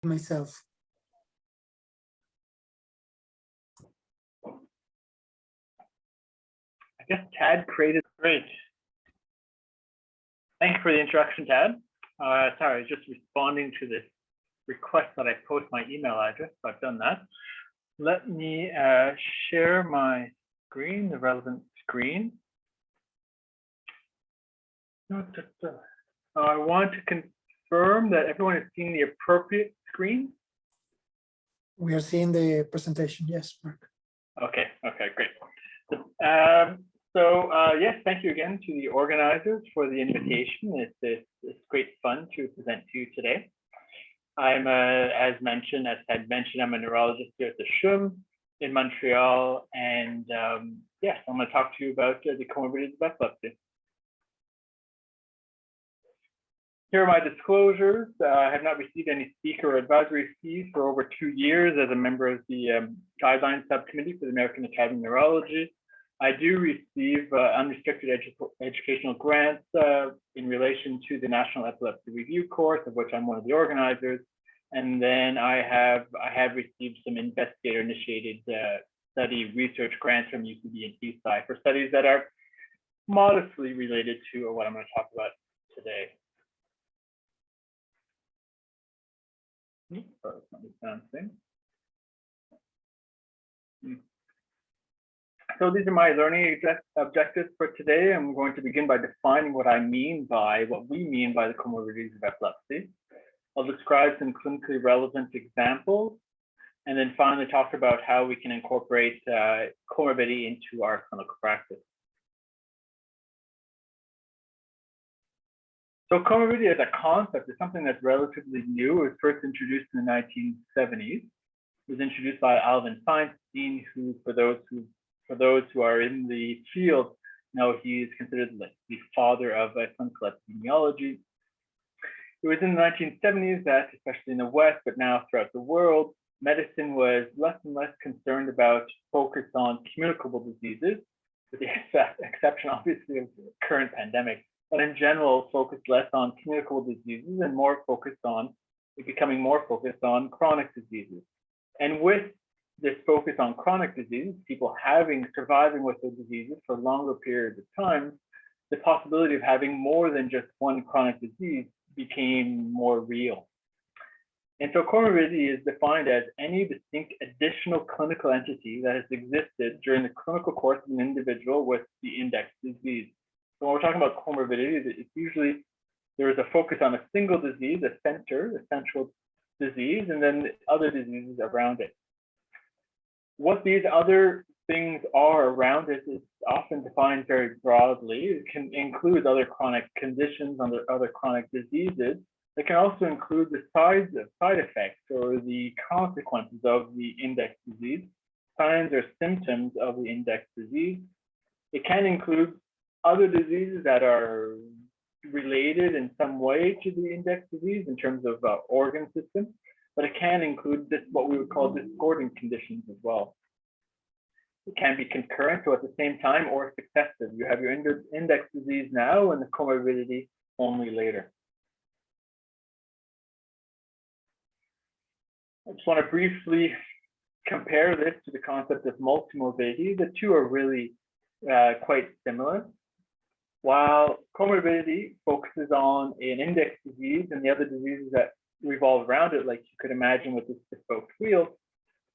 myself. I guess Tad created. Great. Thank you for the introduction, Tad. Sorry, just responding to this request that I post my email address. So I've done that. Let me share my screen, the relevant screen. I want to confirm that everyone is seeing the appropriate screen. We are seeing the presentation. Yes, Mark. Okay, great. Yes, thank you again to the organizers for the invitation. It's great fun to present to you today. I'm, as Ted mentioned, I'm a neurologist here at the CHUM in Montreal, and yes, I'm going to talk to you about the comorbidities of epilepsy. Here are my disclosures. I have not received any speaker or advisory fees for over 2 years as a member of the guidelines subcommittee for the American Academy of Neurology. I do receive unrestricted educational grants in relation to the National Epilepsy Review course, of which I'm one of the organizers. And then I have received some investigator-initiated study research grants from UCB and ESI for studies that are modestly related to what I'm going to talk about today. So these are my learning objectives for today. I'm going to begin by defining what we mean by the comorbidities of epilepsy. I'll describe some clinically relevant examples, and then finally talk about how we can incorporate comorbidity into our clinical practice. So comorbidity as a concept is something that's relatively new. It was first introduced in the 1970s. It was introduced by Alvin Feinstein, who, for those who are in the field, know he is considered the father of clinical epidemiology. It was in the 1970s that, especially in the West, but now throughout the world, medicine was less and less concerned about focus on communicable diseases, with the exception, obviously, of the current pandemic. But in general, focused less on communicable diseases and becoming more focused on chronic diseases. And with this focus on chronic diseases, people surviving with their diseases for longer periods of time, the possibility of having more than just one chronic disease became more real. And so comorbidity is defined as any distinct additional clinical entity that has existed during the clinical course of an individual with the index disease. So when we're talking about comorbidity, it's usually there is a focus on a single disease, a central disease, and then other diseases around it. What these other things are around it is often defined very broadly. It can include other chronic conditions, other chronic diseases. It can also include the side effects or the consequences of the index disease, signs or symptoms of the index disease. It can include other diseases that are related in some way to the index disease in terms of organ systems, but it can include what we would call discordant conditions as well. It can be concurrent, so at the same time, or successive. You have your index disease now and the comorbidity only later. I just want to briefly compare this to the concept of multimorbidity. The two are really quite similar. While comorbidity focuses on an index disease and the other diseases that revolve around it, like you could imagine with this bespoke wheel,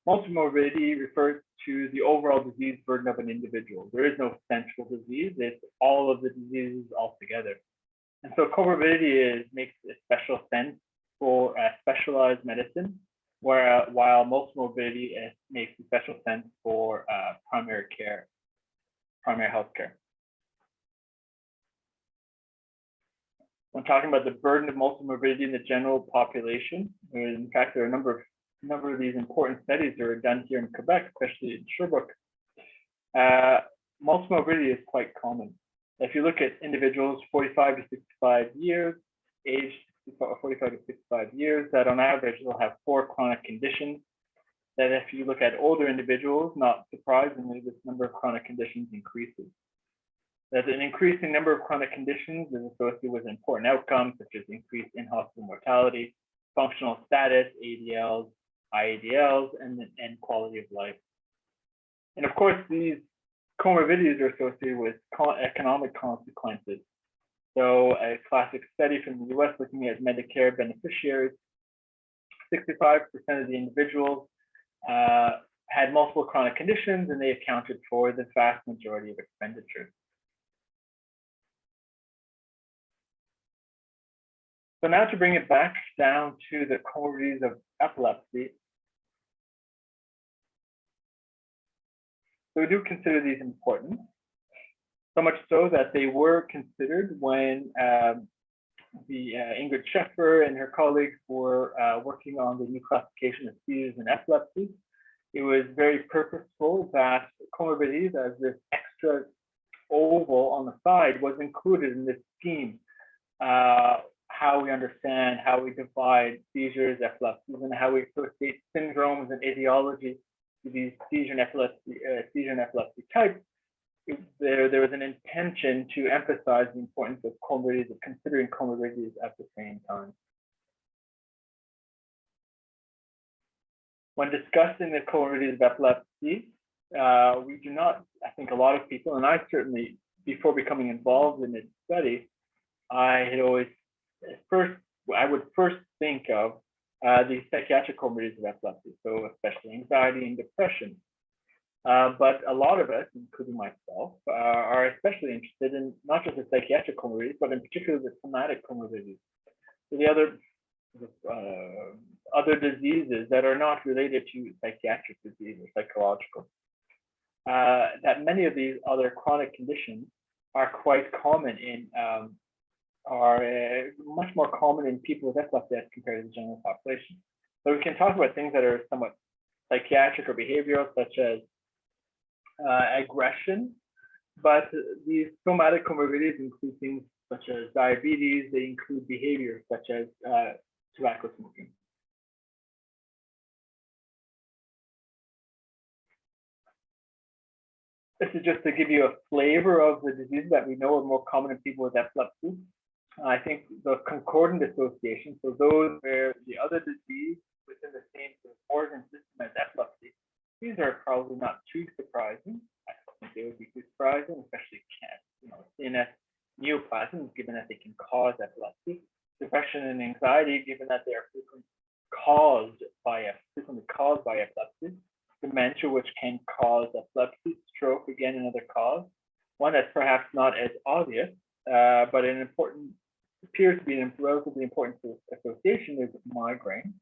multimorbidity refers to the overall disease burden of an individual. There is no central disease, it's all of the diseases altogether. And so comorbidity makes a special sense for specialized medicine, while multimorbidity makes a special sense for primary health care. When talking about the burden of multimorbidity in the general population, in fact, there are a number of these important studies that are done here in Quebec, especially in Sherbrooke. Multimorbidity is quite common. If you look at individuals 45 to 65 years, aged 45 to 65 years, that on average they'll have 4 chronic conditions. That if you look at older individuals, not surprisingly, this number of chronic conditions increases. That an increasing number of chronic conditions is associated with important outcomes, such as increased in-hospital mortality, functional status, ADLs, IADLs, and quality of life. And of course, these comorbidities are associated with economic consequences. So a classic study from the US looking at Medicare beneficiaries, 65% of the individuals had multiple chronic conditions, and they accounted for the vast majority of expenditures. So now to bring it back down to the comorbidities of epilepsy. So we do consider these important, so much so that they were considered when Ingrid Scheffer and her colleagues were working on the new classification of seizures and epilepsy. It was very purposeful that comorbidities, as this extra oval on the side, was included in this scheme. How we understand, how we divide seizures, epilepsies, and how we associate syndromes and etiology to these seizure and epilepsy types. There was an intention to emphasize the importance of comorbidities, of considering comorbidities at the same time. When discussing the comorbidities of epilepsy, we do not, I think a lot of people, and I certainly, before becoming involved in this study, I would first think of the psychiatric comorbidities of epilepsy, so especially anxiety and depression. But a lot of us, including myself, are especially interested in not just the psychiatric comorbidities, but in particular the somatic comorbidities. So the other diseases that are not related to psychiatric disease or psychological. That many of these other chronic conditions are quite common in, are much more common in people with epilepsy as compared to the general population. So we can talk about things that are somewhat psychiatric or behavioral, such as aggression, but these somatic comorbidities include things such as diabetes. They include behavior such as tobacco smoking. This is just to give you a flavor of the diseases that we know are more common in people with epilepsy. I think the concordant association, so those where the other disease within the same organ system as epilepsy, these are probably not too surprising. I don't think they would be too surprising, especially CNS neoplasms, given that they can cause epilepsy. Depression and anxiety, given that they are frequently caused by epilepsy. Dementia, which can cause epilepsy. Stroke, again, another cause. One that's perhaps not as obvious, but an important, appears to be a relatively important association is migraine.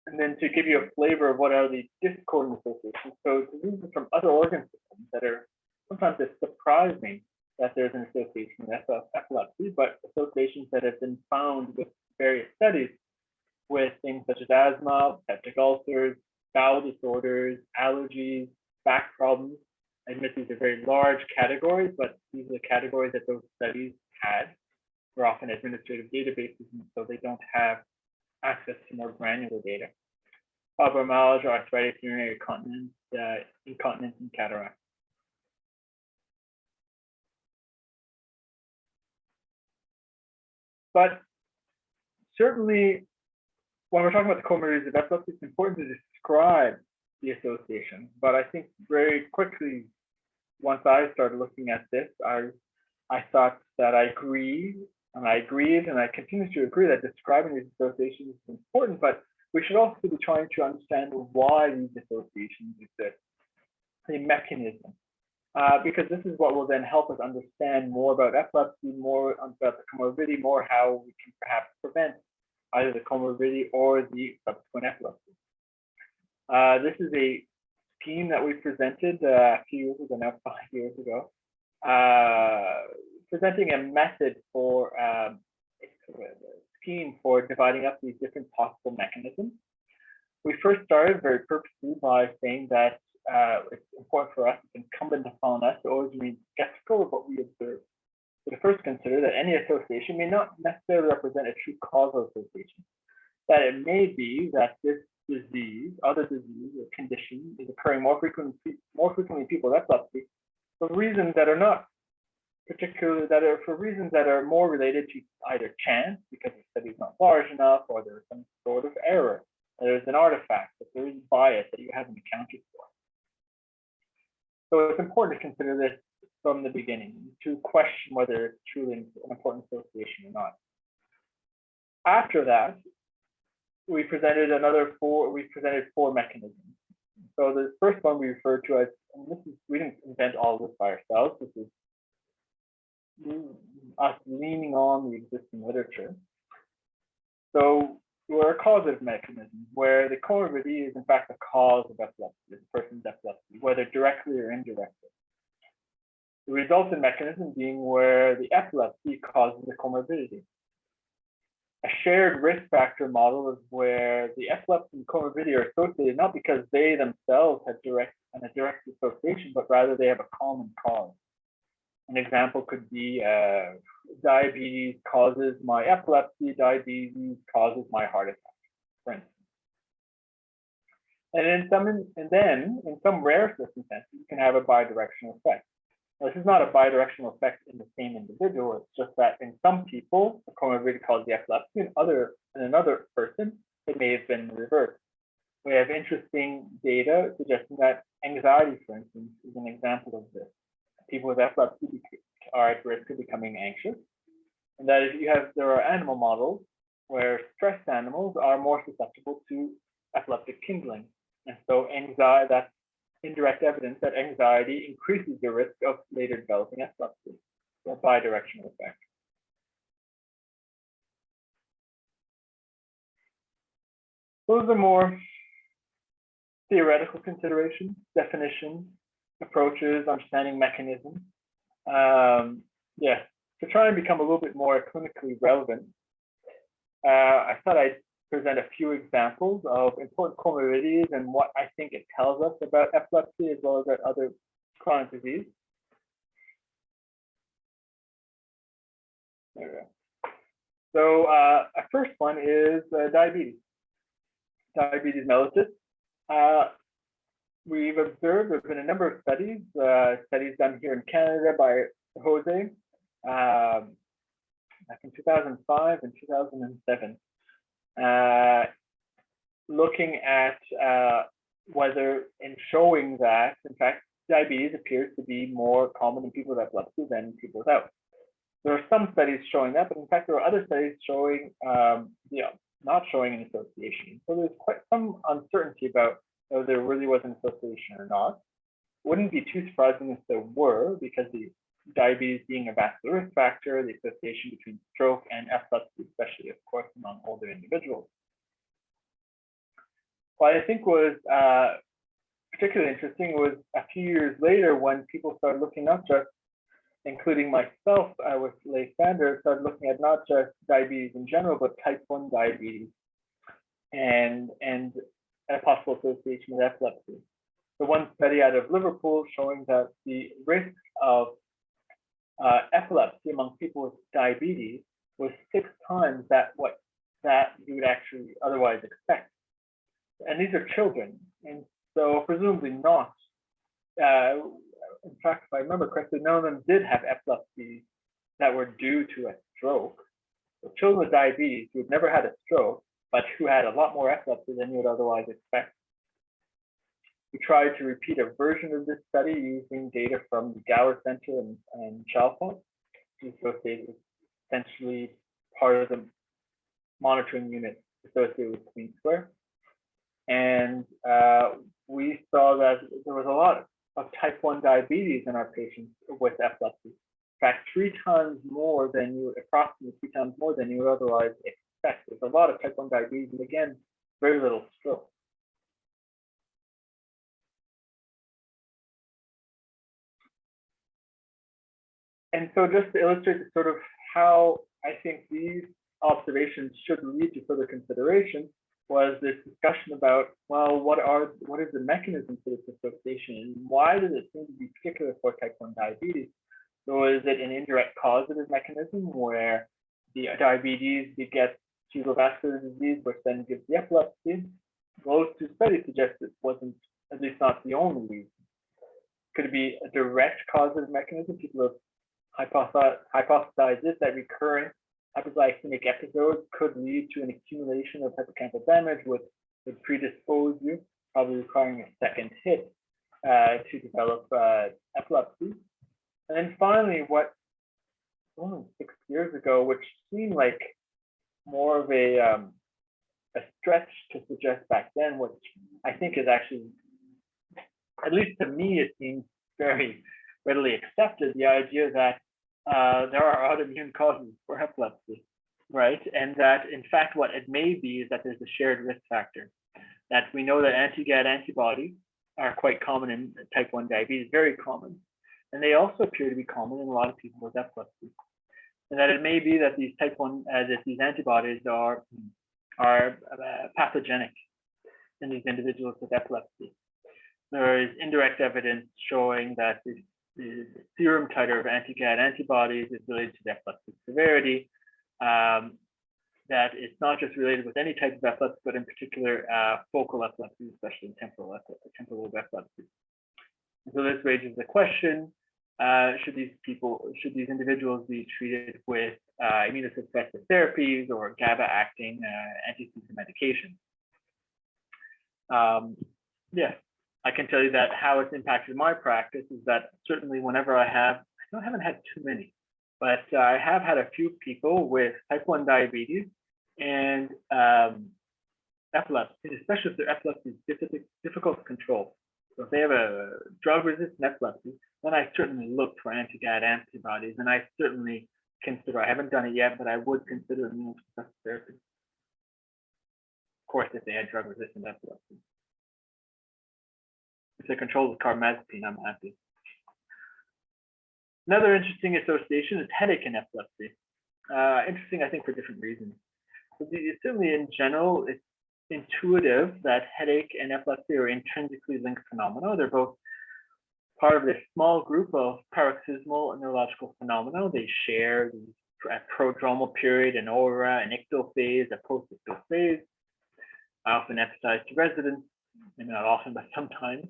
And then to give you a flavor of what are the discordant associations, so diseases from other organ systems that are sometimes it's surprising that there's an association with epilepsy, but associations that have been found with various studies with things such as asthma, peptic ulcers, bowel disorders, allergies, back problems. I admit these are very large categories, but these are the categories that those studies had. They're often administrative databases, and so they don't have access to more granular data. Fibromyalgia, arthritis, urinary incontinence, and cataract. But certainly, when we're talking about the comorbidities of epilepsy, it's important to describe the association. But I think very quickly, once I started looking at this, I thought that I agreed, and I continue to agree that describing these associations is important, but we should also be trying to understand why these associations exist, the mechanism, because this is what will then help us understand more about epilepsy, more about the comorbidity, more how we can perhaps prevent either the comorbidity or the subsequent epilepsy. This is a scheme that we presented a few years ago, now 5 years ago, presenting a method for a scheme for dividing up these different possible mechanisms. We first started very purposely by saying that it's important for us, it's incumbent upon us to always remain skeptical of what we observe. So to first consider that any association may not necessarily represent a true causal association, that it may be that this disease, other disease or condition is occurring more frequently in people with epilepsy for reasons that are not particularly that are for reasons that are more related to either chance, because the study is not large enough, or there's some sort of error, there's an artifact, that there is bias that you haven't accounted for. So it's important to consider this from the beginning to question whether it's truly an important association or not. After that, we presented four mechanisms. So the first one we referred to as, and this is, we didn't invent all this by ourselves, this is us leaning on the existing literature. So we're a causative mechanism where the comorbidity is in fact the cause of epilepsy, the person's epilepsy, whether directly or indirectly. The resultant mechanism being where the epilepsy causes the comorbidity. A shared risk factor model is where the epilepsy and comorbidity are associated not because they themselves have a direct association, but rather they have a common cause. An example could be diabetes causes my epilepsy, diabetes causes my heart attack, for instance. And then in some rare circumstances, you can have a bidirectional effect. Now, this is not a bidirectional effect in the same individual. It's just that in some people, the comorbidity causes the epilepsy, and in another person, it may have been reversed. We have interesting data suggesting that anxiety, for instance, is an example of this. People with epilepsy are at risk of becoming anxious, and that there are animal models where stressed animals are more susceptible to epileptic kindling, and so that's indirect evidence that anxiety increases the risk of later developing epilepsy. So a bidirectional effect. Those are more theoretical considerations, definitions, approaches, understanding mechanisms. To try and become a little bit more clinically relevant, I thought I'd present a few examples of important comorbidities and what I think it tells us about epilepsy as well as about other chronic disease. There we go. So a first one is diabetes. Diabetes mellitus. We've observed, there's been a number of studies done here in Canada by Jose back in 2005 and 2007, looking at whether and showing that, in fact, diabetes appears to be more common in people with epilepsy than people without. There are some studies showing that, but in fact, there are other studies showing, not showing an association. So there's quite some uncertainty about whether there really was an association or not. Wouldn't be too surprising if there were, because the diabetes being a vascular risk factor, the association between stroke and epilepsy, especially, of course, among older individuals. What I think was particularly interesting was a few years later when people started looking not just, including myself with Leigh Sanders, started looking at not just diabetes in general, but type 1 diabetes and a possible association with epilepsy. So one study out of Liverpool showing that the risk of epilepsy among people with diabetes was 6 times that you would actually otherwise expect. And these are children, and so presumably not. In fact, if I remember correctly, none of them did have epilepsy that were due to a stroke. So children with diabetes who had never had a stroke, but who had a lot more epilepsy than you would otherwise expect. We tried to repeat a version of this study using data from the Gower Center and Chalfont, which is associated with essentially part of the monitoring unit associated with Queen Square. And we saw that there was a lot of type 1 diabetes in our patients with epilepsy. In fact, approximately 3 times more than you would otherwise expect. There's a lot of type 1 diabetes, and again, very little stroke. And so just to illustrate the sort of how I think these observations should lead to further consideration was this discussion about, well, what is the mechanism for this association, and why does it seem to be particular for type 1 diabetes? So is it an indirect causative mechanism where the diabetes begets cerebrovascular disease, which then gives the epilepsy? Those 2 studies suggest it wasn't, at least not the only reason. Could it be a direct causative mechanism? People have hypothesizes that recurrent hypoglycemic episodes could lead to an accumulation of hippocampal damage, which would predispose you, probably requiring a second hit to develop epilepsy. And then finally, what only 6 years ago, which seemed like more of a stretch to suggest back then, which I think is actually, at least to me, it seems very readily accepted, the idea that there are autoimmune causes for epilepsy, right? And that, in fact, what it may be is that there's a shared risk factor. That we know that anti-GAD antibodies are quite common in type 1 diabetes, very common. And they also appear to be common in a lot of people with epilepsy. And that it may be that these type 1, that these antibodies are pathogenic in these individuals with epilepsy. There is indirect evidence showing that the serum titer of anti-GAD antibodies is related to the epileptic severity, that it's not just related with any type of epilepsy, but in particular focal epilepsy, especially in temporal lobe epilepsy. And so this raises the question, should these individuals be treated with immunosuppressive therapies or GABA-acting anti-seizure medication? Yes, I can tell you that how it's impacted my practice is that certainly whenever I haven't had too many, but I have had a few people with type 1 diabetes and epilepsy, especially if their epilepsy is difficult to control. So if they have a drug-resistant epilepsy, then I certainly look for anti-GAD antibodies, and I certainly consider, I haven't done it yet, but I would consider immunosuppressive therapy. Of course, if they had drug-resistant epilepsy. If they control with carbamazepine, I'm happy. Another interesting association is headache and epilepsy. Interesting, I think, for different reasons. So certainly, in general, it's intuitive that headache and epilepsy are intrinsically linked phenomena. They're both part of this small group of paroxysmal neurological phenomena. They share the prodromal period, an aura, an ictal phase, a post-ictal phase. I often emphasize to residents, maybe not often, but sometimes,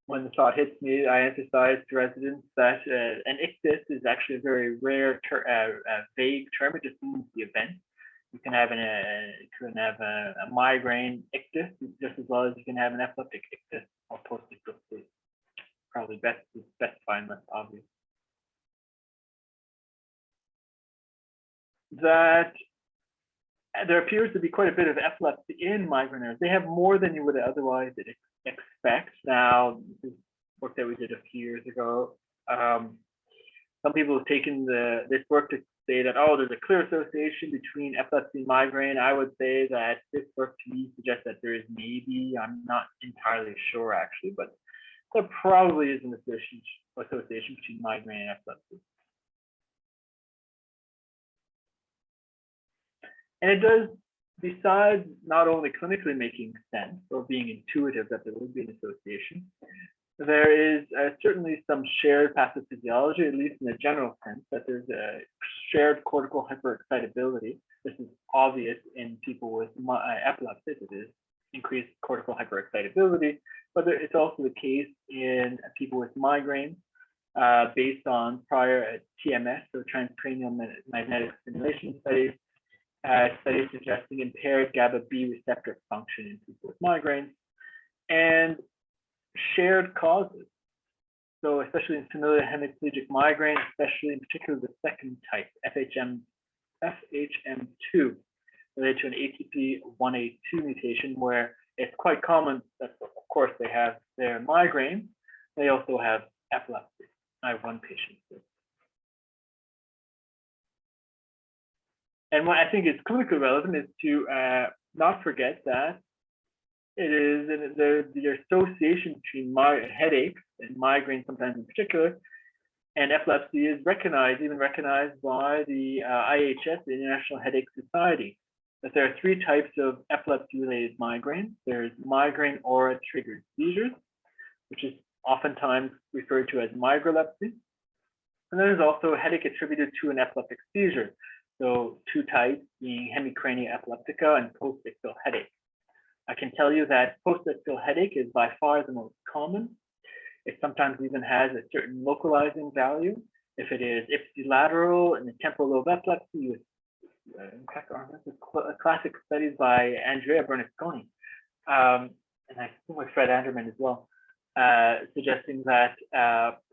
when the thought hits me, I emphasize to residents that an ictus is actually a very rare, vague term. It just means the event. You can have a migraine ictus just as well as you can have an epileptic ictus or post-ictal phase. Probably best to specify and less obvious. That there appears to be quite a bit of epilepsy in migraineurs. They have more than you would otherwise expect. Now, this is work that we did a few years ago. Some people have taken this work to say that, oh, there's a clear association between epilepsy and migraine. I would say that this work to me suggests that there is maybe, I'm not entirely sure actually, but there probably is an association between migraine and epilepsy. And it does, besides not only clinically making sense or being intuitive that there would be an association, there is certainly some shared pathophysiology, at least in a general sense, that there's a shared cortical hyperexcitability. This is obvious in people with epilepsy, it is increased cortical hyperexcitability, but it's also the case in people with migraine based on prior TMS, so transcranial magnetic stimulation studies, studies suggesting impaired GABA B receptor function in people with migraine, and shared causes. So especially in familial hemiplegic migraine, especially in particular the second type, FHM2, related to an ATP1A2 mutation, where it's quite common that, of course, they have their migraine, they also have epilepsy. I have one patient. And what I think is clinically relevant is to not forget that it is the association between headaches and migraine, sometimes in particular, and epilepsy is recognized, even recognized by the IHS, the International Headache Society, that there are 3 types of epilepsy-related migraine. There's migraine aura-triggered seizures, which is oftentimes referred to as migralepsy. And then there's also a headache attributed to an epileptic seizure. So 2 types being hemicrania epileptica and post-ictal headache. I can tell you that post-ictal headache is by far the most common. It sometimes even has a certain localizing value. If it is ipsilateral in the temporal lobe epilepsy, with classic studies by Andrea Bernasconi, and I think with Fred Anderman as well, suggesting that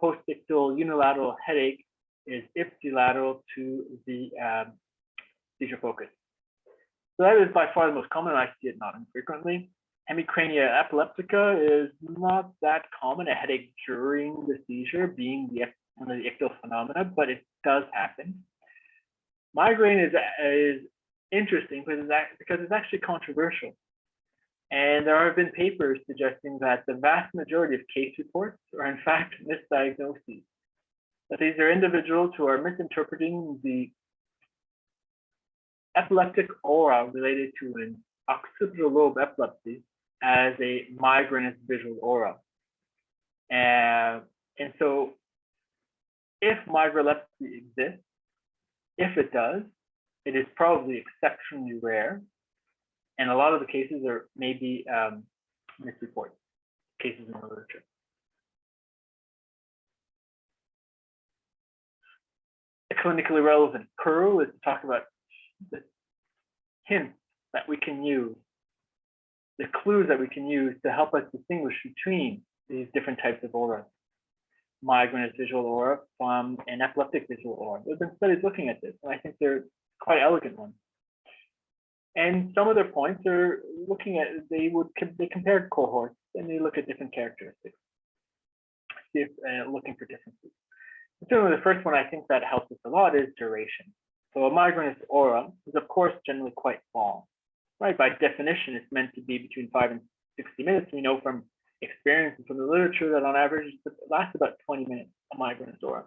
postictal unilateral headache is ipsilateral to the seizure focus. So that is by far the most common. I see it not infrequently. Hemicrania epileptica is not that common, a headache during the seizure being one of the ictal phenomena, but it does happen. Migraine is interesting because it's actually controversial. And there have been papers suggesting that the vast majority of case reports are in fact misdiagnoses. That these are individuals who are misinterpreting the epileptic aura related to an occipital lobe epilepsy as a migrainous visual aura. And so if migralepsy exists, if it does, it is probably exceptionally rare. And a lot of the cases are maybe misreported cases in the literature. A clinically relevant curl is to talk about the hints that we can use, the clues that we can use to help us distinguish between these different types of auras. Migrainous visual aura from an epileptic visual aura. There have been studies looking at this, and I think they're quite elegant ones. And some of their points are looking at, they compared cohorts and they look at different characteristics, see if, looking for differences. Certainly the first one I think that helps us a lot is duration. So a migrainous aura is of course generally quite long, right? By definition, it's meant to be between 5 and 60 minutes. We know from experience and from the literature that on average it lasts about 20 minutes, a migrainous aura.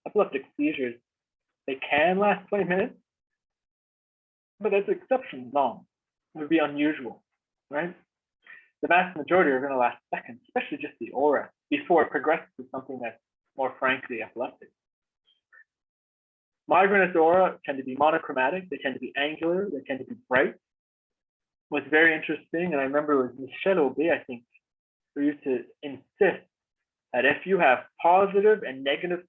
Epileptic seizures, they can last 20 minutes, but that's exceptionally long. It would be unusual, right? The vast majority are going to last seconds, especially just the aura, before it progresses to something that's more frankly epileptic. Migrainous aura tend to be monochromatic, they tend to be angular, they tend to be bright. What's very interesting, and I remember it was Michel Aubé, I think, who used to insist that if you have positive and negative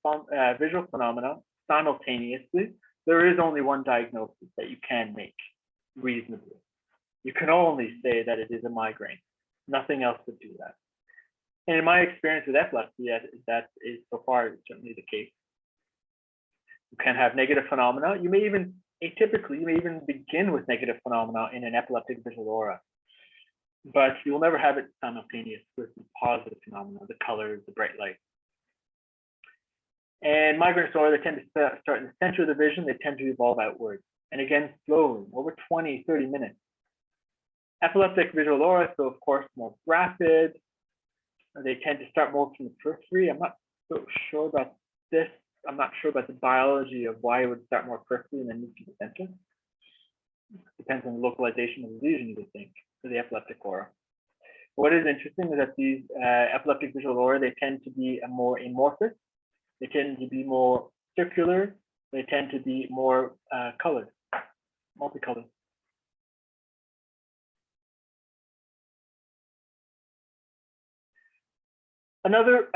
visual phenomena simultaneously, there is only one diagnosis that you can make reasonably. You can only say that it is a migraine. Nothing else would do that. And in my experience with epilepsy, that is so far certainly the case. You can have negative phenomena. You may even, atypically, you may even begin with negative phenomena in an epileptic visual aura, but you will never have it simultaneous with the positive phenomena, the colors, the bright light. And migrainous aura, they tend to start in the center of the vision, they tend to evolve outwards. And again, slowly, over 20, 30 minutes. Epileptic visual aura, so of course, more rapid. They tend to start more from the periphery. I'm not so sure about this. I'm not sure about the biology of why it would start more periphery and then move to the center. Depends on the localization of the lesion, you would think, for the epileptic aura. What is interesting is that these epileptic visual aura, they tend to be more amorphous. They tend to be more circular. They tend to be more colored, multicolored. Another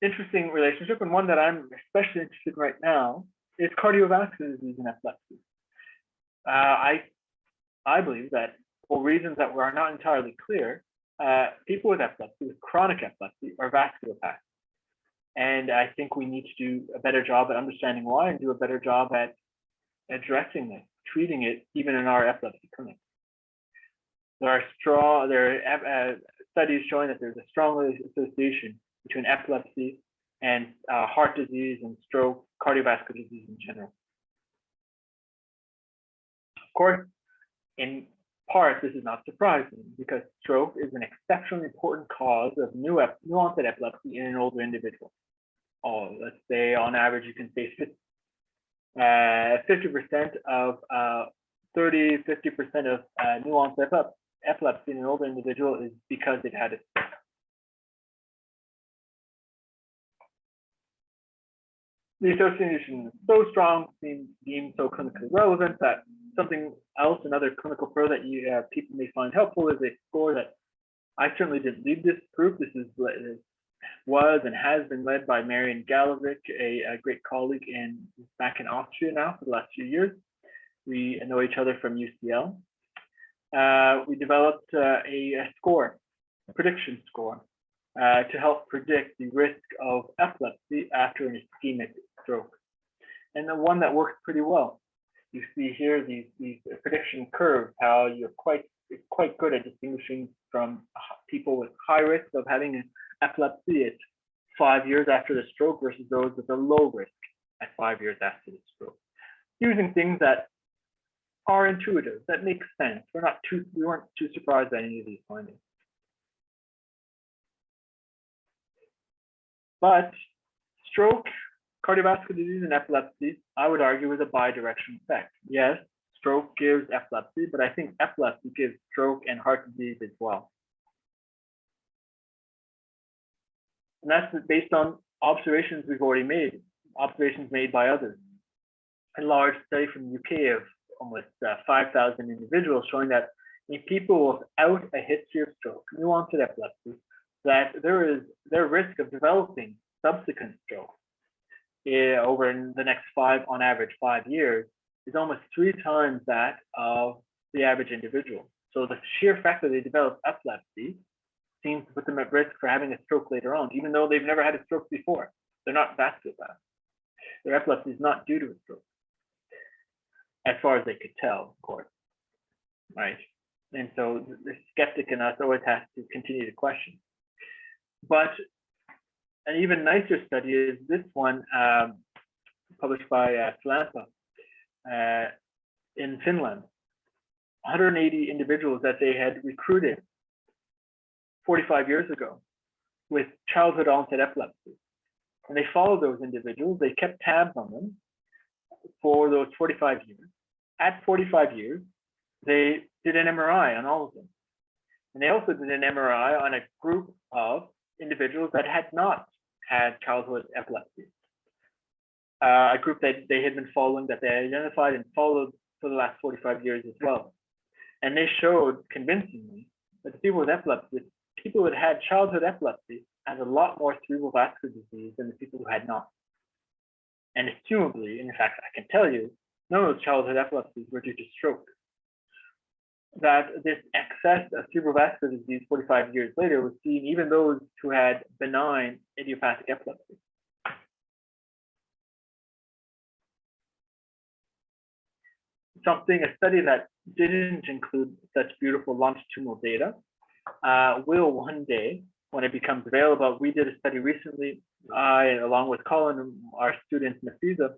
interesting relationship, and one that I'm especially interested in right now, is cardiovascular disease in epilepsy. I believe that for reasons that are not entirely clear, people with epilepsy, with chronic epilepsy, are vasculopathic. And I think we need to do a better job at understanding why and do a better job at addressing this, treating it, even in our epilepsy clinics. There are studies showing that there's a strong association between epilepsy and heart disease and stroke, cardiovascular disease in general. Of course, in part, this is not surprising because stroke is an exceptionally important cause of new onset epilepsy in an older individual. Let's say on average, you can say 50% of 50% of new onset epilepsy in an older individual is because they've had a stroke. The association is so strong, deemed so clinically relevant that something else, another clinical pro that people may find helpful is a score that I certainly didn't lead this group. This is was and has been led by Marian Galovic, a great colleague back in Austria now for the last few years. We know each other from UCL. We developed a score, a prediction score, to help predict the risk of epilepsy after an ischemic stroke. And the one that works pretty well. You see here these prediction curves, how it's quite good at distinguishing from people with high risk of having an epilepsy at 5 years after the stroke versus those with a low risk at 5 years after the stroke. Using things that are intuitive, that make sense. We weren't too surprised at any of these findings. But stroke, cardiovascular disease, and epilepsy, I would argue, is a bidirectional effect. Yes, stroke gives epilepsy, but I think epilepsy gives stroke and heart disease as well. And that's based on observations we've already made, observations made by others. A large study from the UK of almost 5,000 individuals showing that in people without a history of stroke, new-onset epilepsy, that their risk of developing subsequent stroke over the next on average 5 years, is almost 3 times that of the average individual. So the sheer fact that they develop epilepsy seems to put them at risk for having a stroke later on, even though they've never had a stroke before. They're not vascular. Their epilepsy is not due to a stroke, as far as they could tell, of course, right? And so the skeptic in us always has to continue to question. But an even nicer study is this one, published by Frailty in Finland. 180 individuals that they had recruited 45 years ago with childhood onset epilepsy. And they followed those individuals, they kept tabs on them for those 45 years. At 45 years, they did an MRI on all of them. And they also did an MRI on a group of individuals that had not had childhood epilepsy. A group that they had been following, that they identified and followed for the last 45 years as well. And they showed convincingly that the people with epilepsy, people who had childhood epilepsy, had a lot more cerebral vascular disease than the people who had not. And assumably, in fact, I can tell you, none of those childhood epilepsies were due to stroke. That this excess of cerebral vascular disease 45 years later was seen even those who had benign idiopathic epilepsy. A study that didn't include such beautiful longitudinal data will one day, when it becomes available. We did a study recently, along with Colin and our students in Nafisa,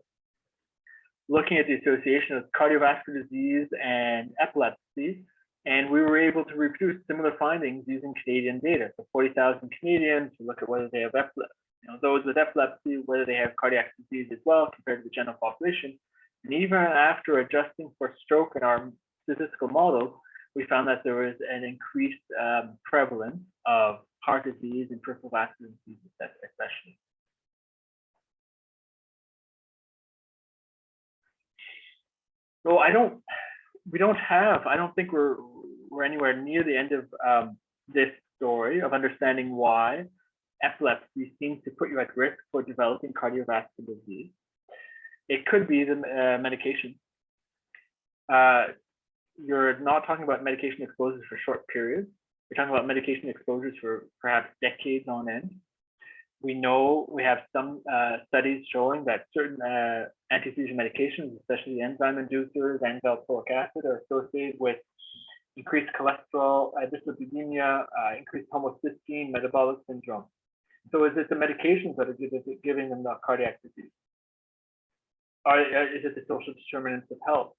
looking at the association of cardiovascular disease and epilepsy, and we were able to reproduce similar findings using Canadian data. So 40,000 Canadians to look at whether they have epilepsy, those with epilepsy, whether they have cardiac disease as well compared to the general population. And even after adjusting for stroke in our statistical models, we found that there was an increased prevalence of heart disease and peripheral vascular disease, especially. So I don't think we're anywhere near the end of this story of understanding why epilepsy seems to put you at risk for developing cardiovascular disease. It could be the medication. You're not talking about medication exposures for short periods. You're talking about medication exposures for perhaps decades on end. We know we have some studies showing that certain anti-seizure medications, especially the enzyme inducers and valproic acid, are associated with increased cholesterol, dyslipidemia, increased homocysteine, metabolic syndrome. So is it the medications that are giving them the cardiac disease? Or is it the social determinants of health?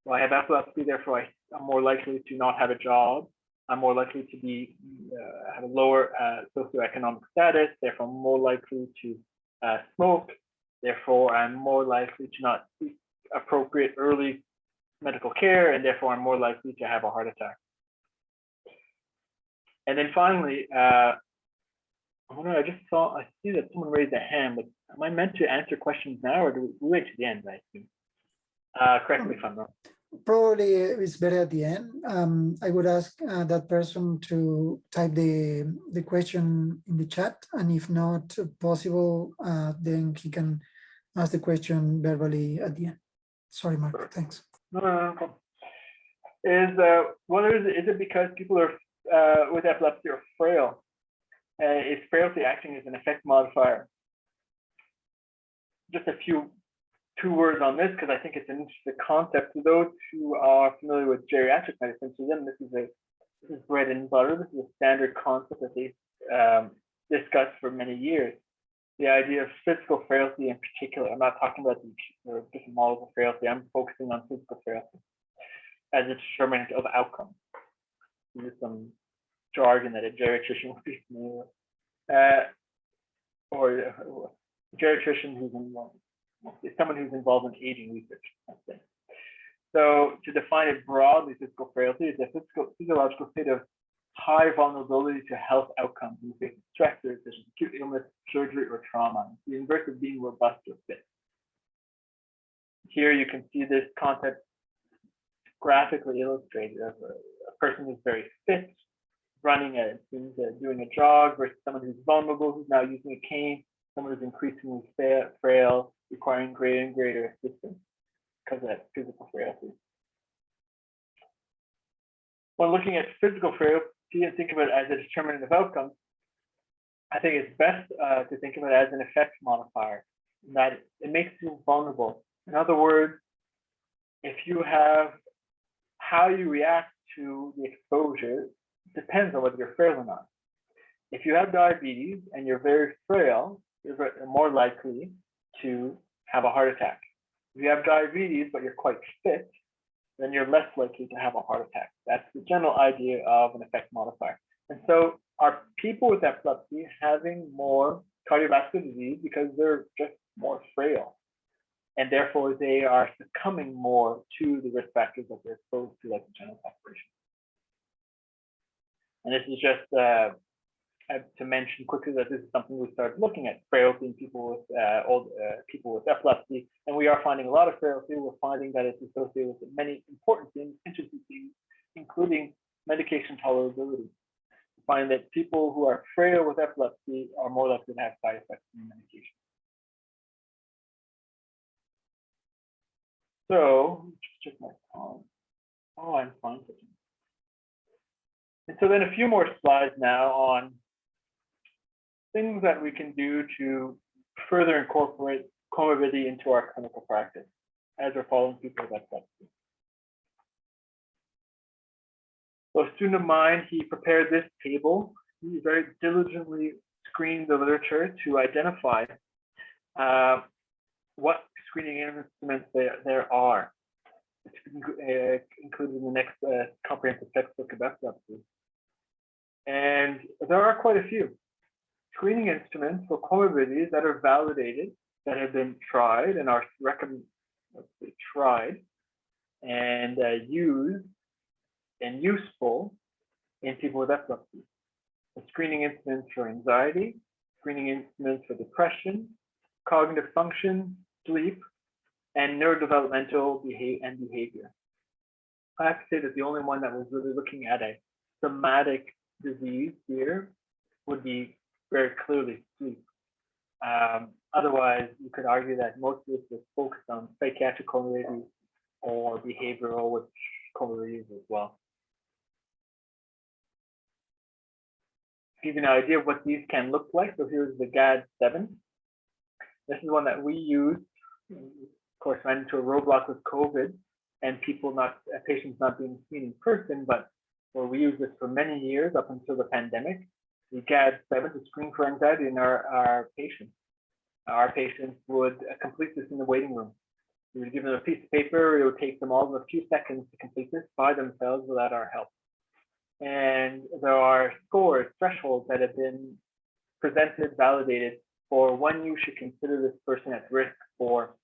Well, I have epilepsy, therefore I'm more likely to not have a job. I'm more likely to have a lower socioeconomic status. Therefore, I'm more likely to smoke. Therefore, I'm more likely to not seek appropriate early medical care, and therefore I'm more likely to have a heart attack. And then finally, I see that someone raised a hand, but am I meant to answer questions now, or do we wait to the end? I assume. Correct me if I'm wrong. Probably it's better at the end. I would ask that person to type the question in the chat, and if not possible, then he can ask the question verbally at the end. Sorry, Mark. Thanks. No. Is it because people are with epilepsy are frail? Is frailty acting as an effect modifier? Just two words on this, because I think it's an interesting concept. To those who are familiar with geriatric medicine, to them this is bread and butter. This is a standard concept that they've discussed for many years. The idea of physical frailty in particular. I'm not talking about the different models of frailty. I'm focusing on physical frailty as a determinant of outcome. This is some jargon that a geriatrician would be familiar with. Or a geriatrician who's involved. It's someone who's involved in aging research, I'd say. So to define it broadly, physical frailty is a physiological state of high vulnerability to health outcomes in the face of stressors such as acute illness, surgery, or trauma. It's the inverse of being robust or fit. Here you can see this concept graphically illustrated of a person who's very fit, running doing a jog, versus someone who's vulnerable, who's now using a cane, someone who's increasingly frail, requiring greater and greater assistance because of that physical frailty. When looking at physical frailty and think of it as a determinant of outcomes, I think it's best to think of it as an effect modifier, in that it makes you vulnerable. In other words, if you have how you react to the exposure depends on whether you're frail or not. If you have diabetes and you're very frail, you're more likely to have a heart attack. If you have diabetes but you're quite fit, then you're less likely to have a heart attack. That's the general idea of an effect modifier. And so are people with epilepsy having more cardiovascular disease because they're just more frail? And therefore they are succumbing more to the risk factors that they're exposed to, like the general population. And this is just to mention quickly that this is something we started looking at, frailty in people with people with epilepsy, and we are finding a lot of frailty. We're finding that it's associated with many important things, interesting things, including medication tolerability. We find that people who are frail with epilepsy are more likely to have side effects from medication. So, just check my time. Oh, I'm fine. And so then a few more slides now on things that we can do to further incorporate comorbidity into our clinical practice as we're following people with epilepsy. So a student of mine, he prepared this table. He very diligently screened the literature to identify what screening instruments there are. It's included in the next comprehensive textbook of epilepsy. And there are quite a few screening instruments for comorbidities that are validated, that have been tried and are and used and useful in people with epilepsy. The screening instruments for anxiety, screening instruments for depression, cognitive function, sleep, and neurodevelopmental behavior. I have to say that the only one that was really looking at a somatic disease here would be very clearly sleep. Otherwise, you could argue that most of this is focused on psychiatric comorbidities or behavioral comorbidities as well. To give you an idea of what these can look like, so here's the GAD-7. This is one that we use. Of course, ran into a roadblock with COVID and patients not being seen in person, but we used this for many years up until the pandemic. The GAD-7 to screen for anxiety in our patients. Our patients would complete this in the waiting room. We would give them a piece of paper. It would take them all of a few seconds to complete this by themselves without our help. And there are scores, thresholds that have been presented, validated for when you should consider this person at risk for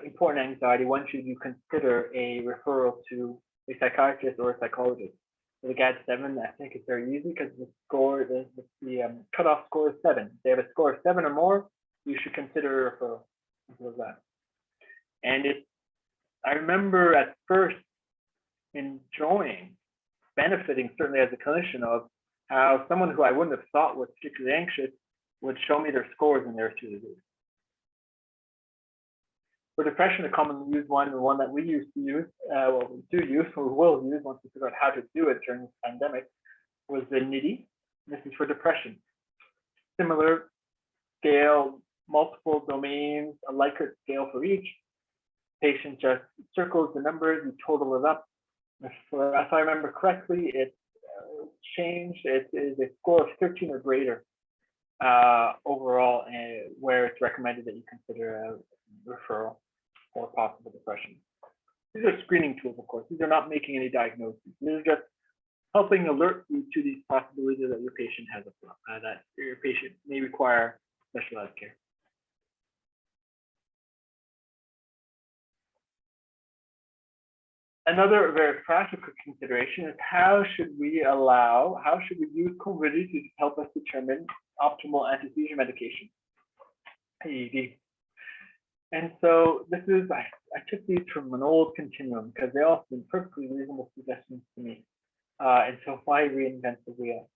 important anxiety. When should you consider a referral to a psychiatrist or a psychologist? For the GAD-7, I think it's very easy because the score, the cutoff score is 7. If they have a score of 7 or more, you should consider a referral. Simple as that. And it's I remember at first enjoying, benefiting certainly as a clinician of how someone who I wouldn't have thought was particularly anxious would show me their scores in their 2 disease. For depression, a commonly used one, the one that we used to use, well, we do use, or we will use once we figure out how to do it during this pandemic, was the NIDI. This is for depression. Similar scale, multiple domains, a Likert scale for each. Patient just circles the numbers, you total it up. If I remember correctly, it's changed. It is a score of 13 or greater overall, where it's recommended that you consider a referral for possible depression. These are screening tools, of course. These are not making any diagnoses. These are just helping alert you to these possibilities that your patient has that your patient may require specialized care. Another very practical consideration is how should we use comorbidity to help us determine optimal anti-seizure medication, AED. And so this is, I took these from an old continuum because they all seem perfectly reasonable suggestions to me. And so why reinvent the wheel?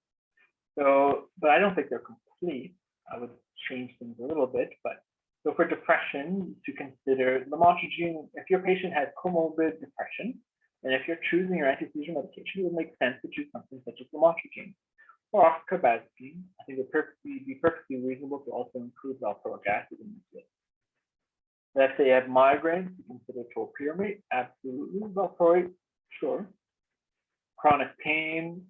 So, but I don't think they're complete. I would change things a little bit, but so for depression, to consider lamotrigine, if your patient has comorbid depression, and if you're choosing your anti-seizure medication, it would make sense to choose something such as lamotrigine or carbazepine. I think it would be perfectly reasonable to also include valproic acid in this list. If they have migraines, you consider topiramate, absolutely. Valproate, sure. Chronic pain,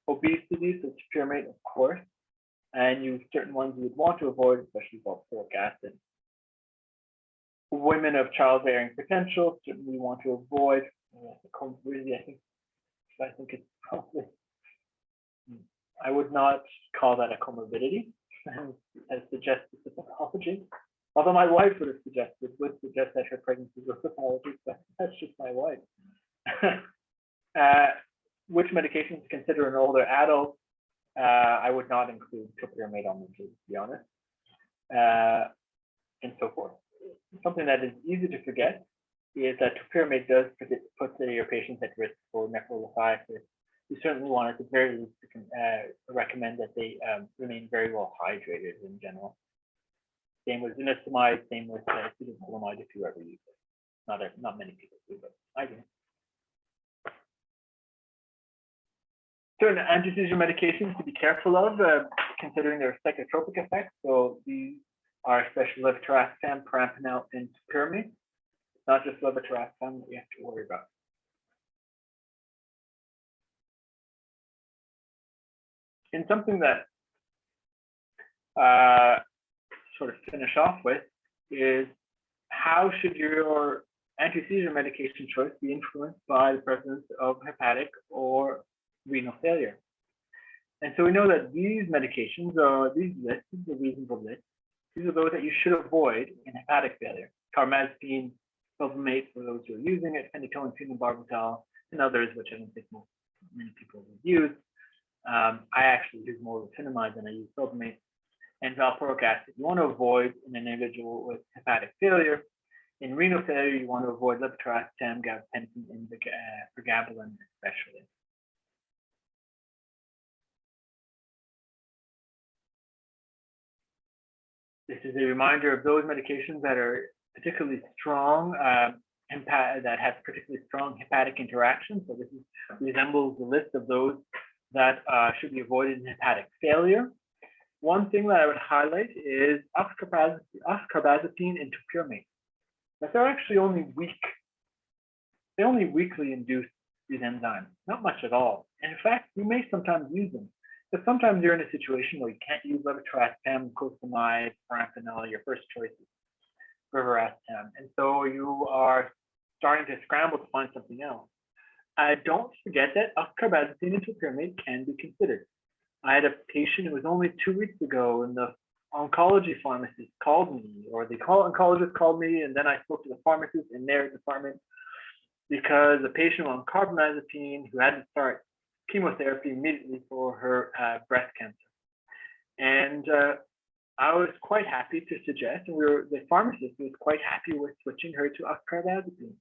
obesity, so topiramate, of course. And you certain ones you would want to avoid, especially valproic acid. Women of childbearing potential certainly want to avoid comorbidity. I think it's probably, I would not call that a comorbidity as suggested the pathology. Although my wife would suggest that her pregnancy was pathology, but that's just my wife. Which medications to consider in older adults? I would not include topiramate on the list, to be honest, and so forth. Something that is easy to forget is that topiramate does put your patients at risk for nephrolithiasis. You certainly want, at the very least, to recommend that they remain very well hydrated in general. Same with zonisamide, same with acetylcholine if you ever use it. Not many people do, but I do. Certain anti-seizure medications to be careful of, considering their psychotropic effects. So these are especially levetiracetam, perampanel, and topiramate. It's not just levetiracetam that we have to worry about. And something that sort of finish off with is how should your anti-seizure medication choice be influenced by the presence of hepatic or renal failure? And so we know that these medications, these lists, this is a reasonable list. These are those that you should avoid in hepatic failure. Carbamazepine, sulfamate for those who are using it, phenytoin, phenobarbital, and others, which I don't think many people would use. I actually use more retinamide than I use sulfamate. And valproic acid, you want to avoid in an individual with hepatic failure. In renal failure, you want to avoid levetiracetam, gabapentin, and pregabalin especially. This is a reminder of those medications that are particularly strong, that have particularly strong hepatic interactions. So this resembles the list of those that should be avoided in hepatic failure. One thing that I would highlight is oxcarbazepine and topiramate. But they're actually only they only weakly induce these enzymes, not much at all. And in fact, you may sometimes use them. But sometimes you're in a situation where you can't use levetiracetam, cosamide, perampanel, your first choice is rivaroxaban. And so you are starting to scramble to find something else. Don't forget that oxcarbazepine and topiramate can be considered. I had a patient, it was only 2 weeks ago, and the oncology pharmacist called me, or the oncologist called me, and then I spoke to the pharmacist in their department because the patient on carbamazepine who had to start chemotherapy immediately for her breast cancer. And I was quite happy to suggest, and the pharmacist was quite happy with switching her to oxcarbazepine.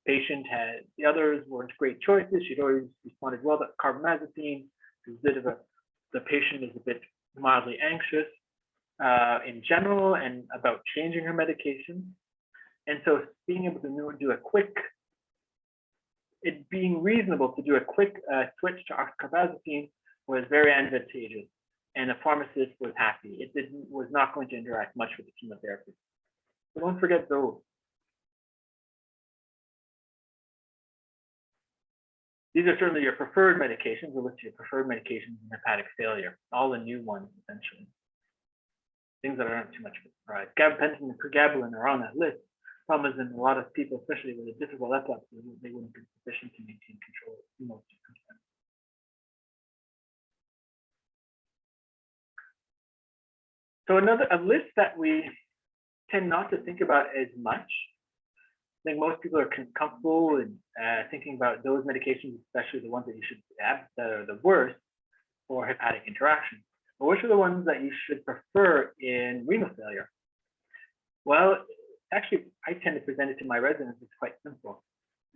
the others weren't great choices. She'd always responded well to carbamazepine. The patient is a bit mildly anxious in general and about changing her medication. And so being able to do a quick, it being reasonable to do a quick switch to carbamazepine was very advantageous. And the pharmacist was happy. It was not going to interact much with the chemotherapy. So don't forget those. These are certainly your preferred medications. We'll list your preferred medications in hepatic failure, all the new ones, essentially. Things that aren't too much of a surprise. Gabapentin and pregabalin are on that list. Problem is, in a lot of people, especially with a difficult epilepsy, they wouldn't be sufficient to maintain control in most circumstances. So a list that we tend not to think about as much. I think most people are comfortable in thinking about those medications, especially the ones that you should have that are the worst for hepatic interaction. But which are the ones that you should prefer in renal failure? Well, actually, I tend to present it to my residents. It's quite simple.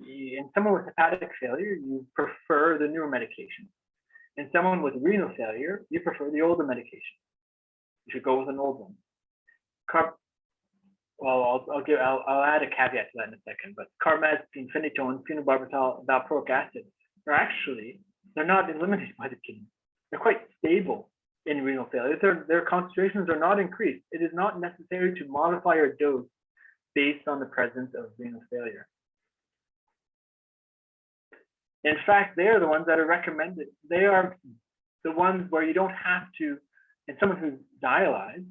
In someone with hepatic failure, you prefer the newer medication. In someone with renal failure, you prefer the older medication. You should go with an old one. I'll add a caveat to that in a second, but carbamazepine, phenytoin, phenobarbital, valproic acid they're not eliminated by the kidney. They're quite stable in renal failure. Their concentrations are not increased. It is not necessary to modify your dose based on the presence of renal failure. In fact, they are the ones that are recommended. They are the ones where you don't have to, in someone who's dialyzed,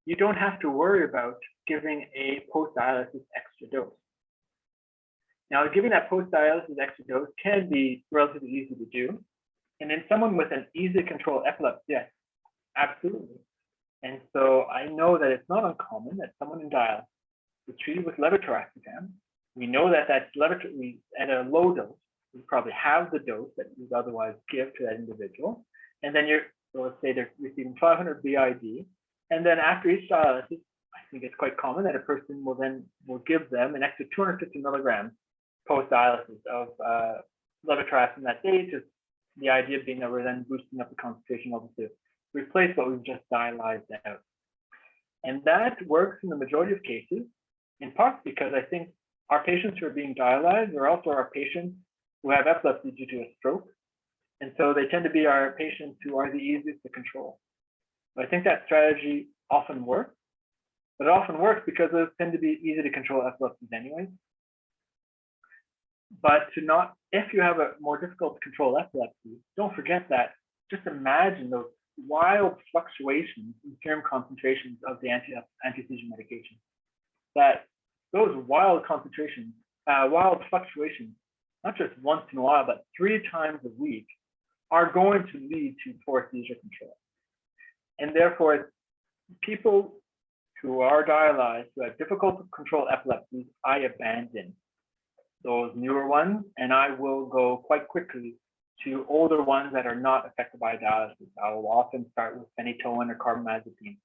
you don't have to worry about giving a post-dialysis extra dose. Now, giving that post-dialysis extra dose can be relatively easy to do. And in someone with an easy control epilepsy, yes, absolutely. And so I know that it's not uncommon that someone in dialysis is treated with levetiracetam. We know that at a low dose, we probably have the dose that you would otherwise give to that individual. And then so let's say they're receiving 500 BID. And then after each dialysis, I think it's quite common that a person will give them an extra 250 milligrams post-dialysis of levetiracetam that day, just the idea being that we're then boosting up the concentration levels to replace what we've just dialyzed out. And that works in the majority of cases, in part because I think our patients who are being dialyzed are also our patients who have epilepsy due to a stroke. And so they tend to be our patients who are the easiest to control. I think that strategy often works, but it often works because those tend to be easy to control epilepsies anyways. But if you have a more difficult to control epilepsy, don't forget that, just imagine those wild fluctuations in serum concentrations of the anti-seizure medication. That those wild concentrations, wild fluctuations, not just once in a while, but 3 times a week, are going to lead to poor seizure control. And therefore, people who are dialyzed, who have difficult to control epilepsies, I abandon those newer ones, and I will go quite quickly to older ones that are not affected by dialysis. I will often start with phenytoin or carbamazepine.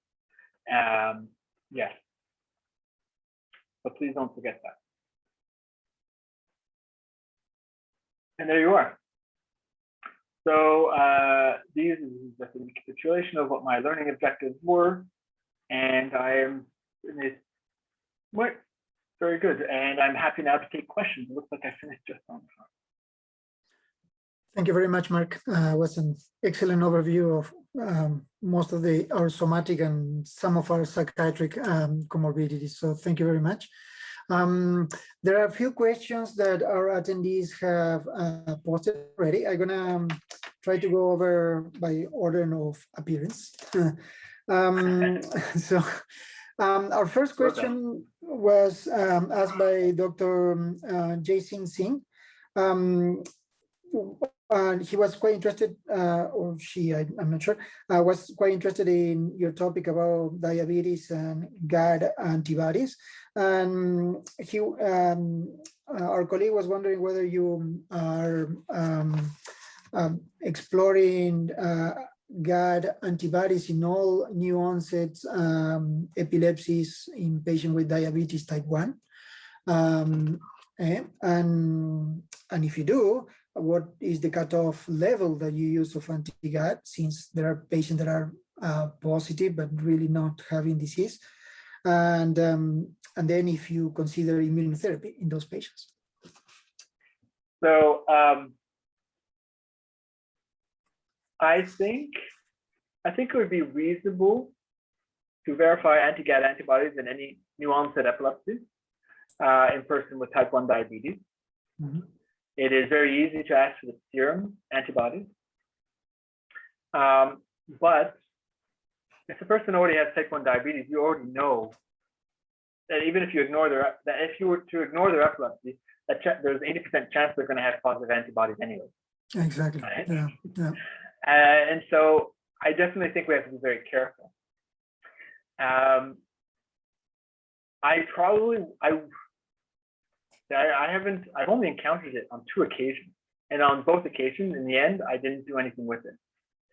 Yes, but please don't forget that. And there you are. So this is just a recapitulation of what my learning objectives were, and I am very good. And I'm happy now to take questions. It looks like I finished just on time. Thank you very much, Mark. It was an excellent overview of most of our somatic and some of our psychiatric comorbidities. So thank you very much. There are a few questions that our attendees have posted already. I'm gonna try to go over by order of appearance. Our first question was asked by Dr. Jason Singh. He was quite interested, or she, I'm not sure, was quite interested in your topic about diabetes and GAD antibodies. And our colleague was wondering whether you are exploring GAD antibodies in all new onset epilepsies in patients with diabetes type 1. And if you do, what is the cutoff level that you use of anti-GAD, since there are patients that are positive but really not having disease, and then if you consider immunotherapy in those patients. So I think it would be reasonable to verify anti-GAD antibodies in any new onset epilepsy in person with type 1 diabetes. Mm-hmm. It is very easy to ask for the serum antibodies. But if the person already has type 1 diabetes, you already know that even if you ignore if you were to ignore their epilepsy, there's 80% chance they're going to have positive antibodies anyway. Exactly. Right? Yeah. Yeah. And so I definitely think we have to be very careful. I've only encountered it on 2 occasions, and on both occasions, in the end, I didn't do anything with it.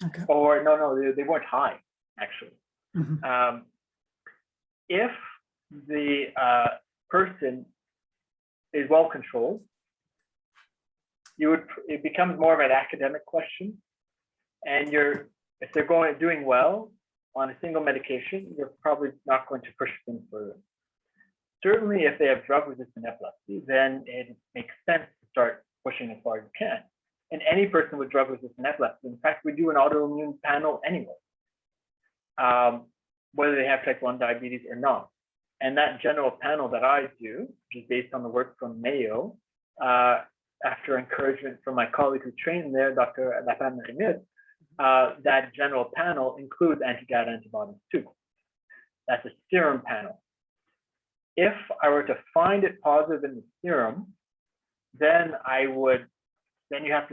Okay. Or no, they weren't high, actually. Mm-hmm. If the person is well controlled, it becomes more of an academic question, and if they're doing well on a single medication, you're probably not going to push them further. Certainly, if they have drug-resistant epilepsy, then it makes sense to start pushing as far as you can. And any person with drug-resistant epilepsy, in fact, we do an autoimmune panel anyway, whether they have type 1 diabetes or not. And that general panel that I do, which is based on the work from Mayo, after encouragement from my colleague who trained there, Dr. Mark Keezer, that general panel includes anti-GAD antibodies too. That's a serum panel. If I were to find it positive in the serum, then you have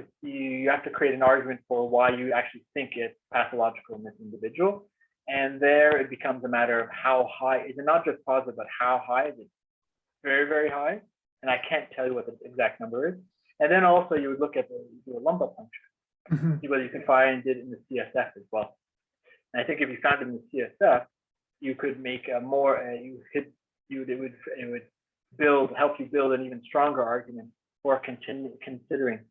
to create an argument for why you actually think it's pathological in this individual. And there it becomes a matter of how high, is it not just positive, but how high is it? Very, very high. And I can't tell you what the exact number is. And then also you would look at do a lumbar puncture, Mm-hmm. see whether you can find it in the CSF as well. And I think if you found it in the CSF, you could make a more, it would help you build an even stronger argument for considering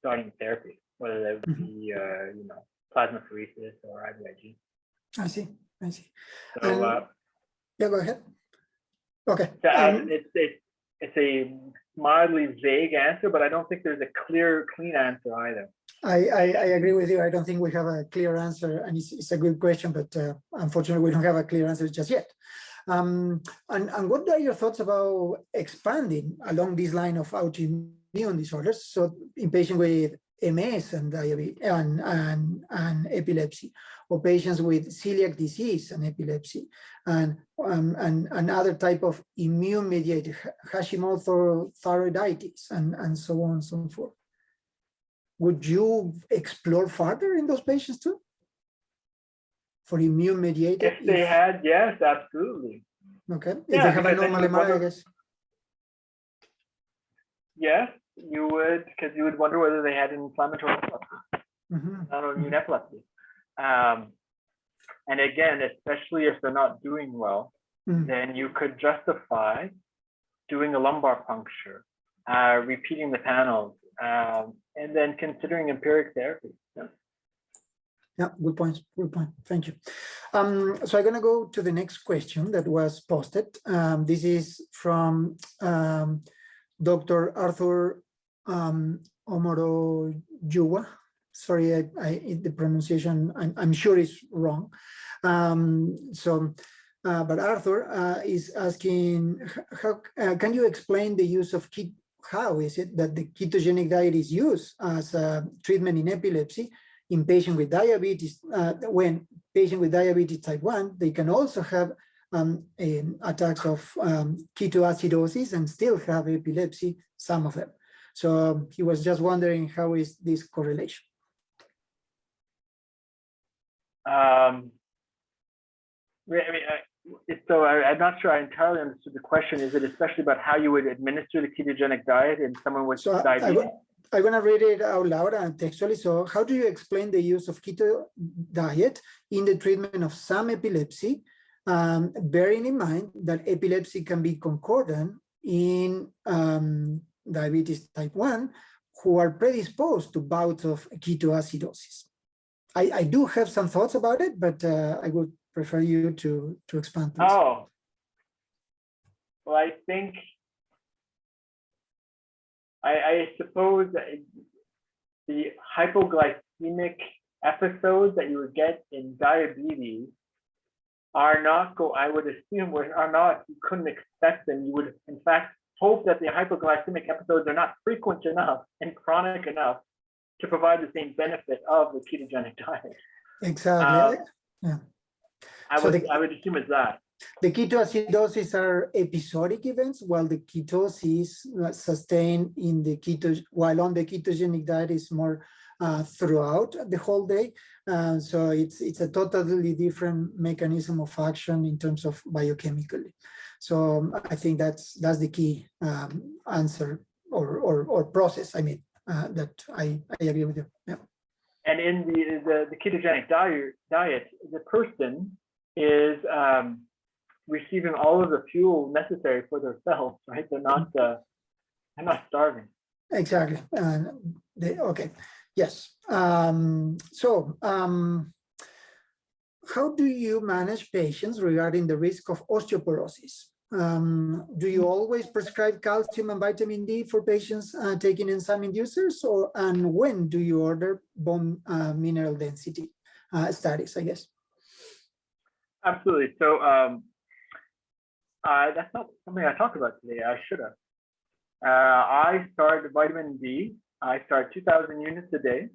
starting therapy, whether that would be plasmapheresis or IVIG. I see. So yeah, go ahead. Okay. It's a mildly vague answer, but I don't think there's a clean answer either. I agree with you. I don't think we have a clear answer, and it's a good question, but unfortunately we don't have a clear answer just yet. And what are your thoughts about expanding along this line of autoimmune disorders? So in patients with MS and diabetes and epilepsy, or patients with celiac disease and epilepsy, and other type of immune-mediated Hashimoto thyroiditis, and so on and so forth. Would you explore further in those patients too? For immune-mediated? If they had, yes, absolutely. Okay. If Yeah, they have a normal MRI, I guess. Yes, you would, because you would wonder whether they had an inflammatory epilepsy, autoimmune epilepsy. And again, especially if they're not doing well, then you could justify doing a lumbar puncture, repeating the panels, and then considering empiric therapy. Yeah, good point. Thank you. So I'm going to go to the next question that was posted. This is from Dr. Arthur Omorojuwa. Sorry, the pronunciation, I'm sure is wrong. But Arthur is asking, how can you explain the use of how is it that the ketogenic diet is used as a treatment in epilepsy in patients with diabetes, when patients with diabetes type 1, they can also have attacks of ketoacidosis and still have epilepsy, some of them. So he was just wondering, how is this correlation? So I'm not sure I entirely understood the question. Is it especially about how you would administer the ketogenic diet in someone with diabetes? I'm going to read it out loud and textually. So how do you explain the use of keto diet in the treatment of some epilepsy, bearing in mind that epilepsy can be concordant in diabetes type 1 who are predisposed to bouts of ketoacidosis. I do have some thoughts about it, but I would prefer you to expand, please. Oh, well, I think, I suppose that the hypoglycemic episodes that you would get in diabetes are not, I would assume, are not, you couldn't expect them. You would, in fact, hope that the hypoglycemic episodes are not frequent enough and chronic enough to provide the same benefit of the ketogenic diet. Exactly. Yeah. I would assume it's that. The ketoacidosis are episodic events, while the ketosis sustained in the while on the ketogenic diet is more throughout the whole day. So it's a totally different mechanism of action in terms of biochemically. So I think that's the key answer or process. I mean, that I agree with you. Yeah. And in the ketogenic diet, the person is receiving all of the fuel necessary for their cells, right? They're not starving. Exactly. Okay. Yes. How do you manage patients regarding the risk of osteoporosis? Do you always prescribe calcium and vitamin D for patients taking enzyme inducers, and when do you order bone mineral density studies, I guess? Absolutely. So that's not something I talked about today. I should have. I start vitamin D. I start 2,000 units a day,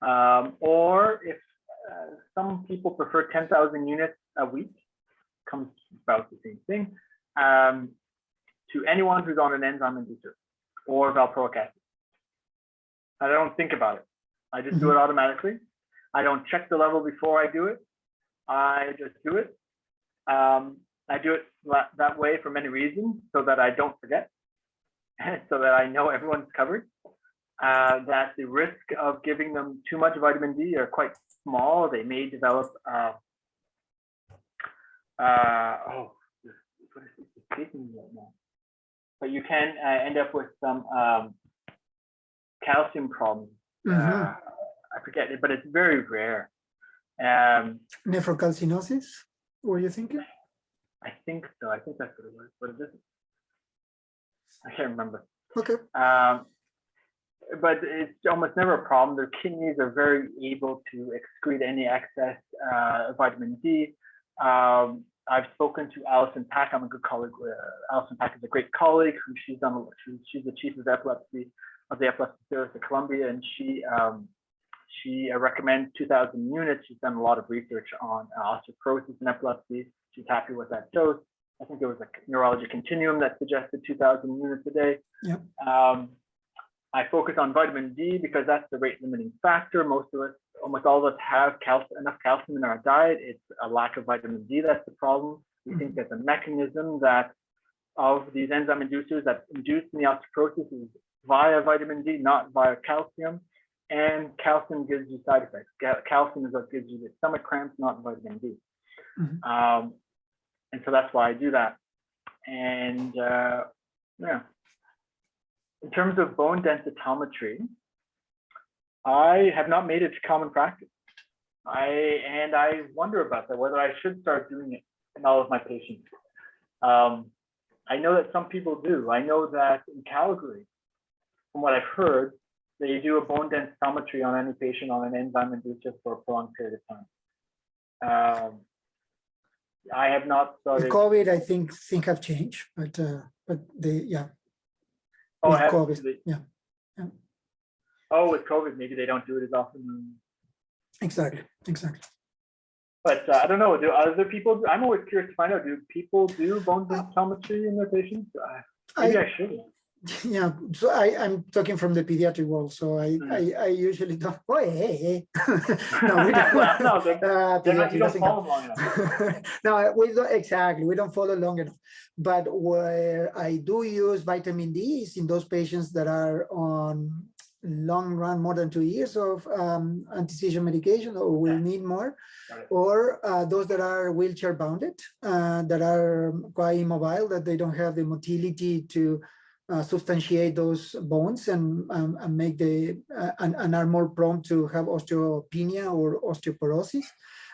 or if some people prefer 10,000 units a week, comes about the same thing, to anyone who's on an enzyme inducer or valproic acid. I don't think about it. I just do it automatically. I don't check the level before I do it. I just do it. I do it that way for many reasons, so that I don't forget, so that I know everyone's covered. That the risk of giving them too much vitamin D are quite small. They may develop what is it escaping me right now? But you can end up with some calcium problems. I forget it, but it's very rare. Nephrocalcinosis, were you thinking? I think so. I think that's what it was, but it isn't. I can't remember. Okay. But it's almost never a problem. Their kidneys are very able to excrete any excess vitamin D. I've spoken to Alison Pack. I'm a good colleague. Alison Pack is a great colleague. She's the chief of epilepsy of the Epilepsy Service at Columbia, and she recommends 2,000 units. She's done a lot of research on osteoporosis and epilepsy. She's happy with that dose. I think there was a neurology continuum that suggested 2,000 units a day. Yep. I focus on vitamin D because that's the rate limiting factor. Most of us, almost all of us, have enough calcium in our diet. It's a lack of vitamin D that's the problem. We think that the mechanism that of these enzyme inducers that induce the osteoporosis is via vitamin D, not via calcium. And calcium gives you side effects. Calcium is what gives you the stomach cramps, not vitamin D. And so that's why I do that. And yeah. In terms of bone densitometry, I have not made it common practice. I wonder about that, whether I should start doing it in all of my patients. I know that some people do. I know that in Calgary, from what I've heard, they do a bone densitometry on any patient on an enzyme inducer for a prolonged period of time. I have not started. With COVID, I think have changed, but they, yeah. Oh, with COVID, yeah. Oh, with COVID, maybe they don't do it as often. Exactly. But I don't know. Do other people? I'm always curious to find out. Do people do bone densitometry in their patients? Maybe I should. Yeah, so I'm talking from the pediatric world, so I usually don't. Oh, hey. No, we don't. You don't follow long enough. No, we don't exactly. We don't follow long enough. But where I do use vitamin D is in those patients that are on long run more than 2 years of anti-seizure medication or will need more, or those that are wheelchair bounded, that are quite immobile, that they don't have the motility to substantiate those bones and make and are more prone to have osteopenia or osteoporosis